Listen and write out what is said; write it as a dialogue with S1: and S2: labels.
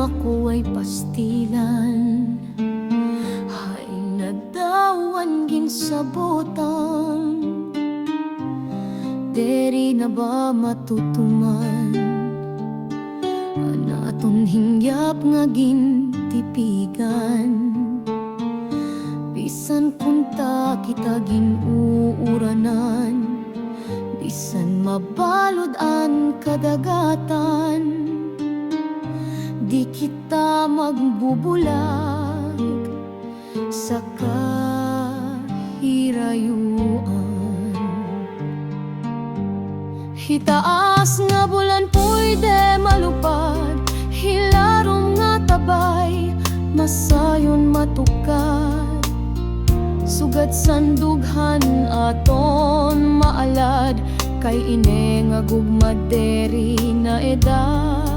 S1: Ako ay pastilan, ay nagdawan ginsabutan. Deri na ba matutuman anaton hingyap nga gintipigan? Bisan kunta kita ginuuranan, bisan mabalod an kadagatan, di kita magbubulag sa kahirayuan. Hitaas nga bulan pwede malupad, hilarom nga tabay masayon matukad. Sugad sandughan aton maalad, kay ine nga gugmad deri na edad.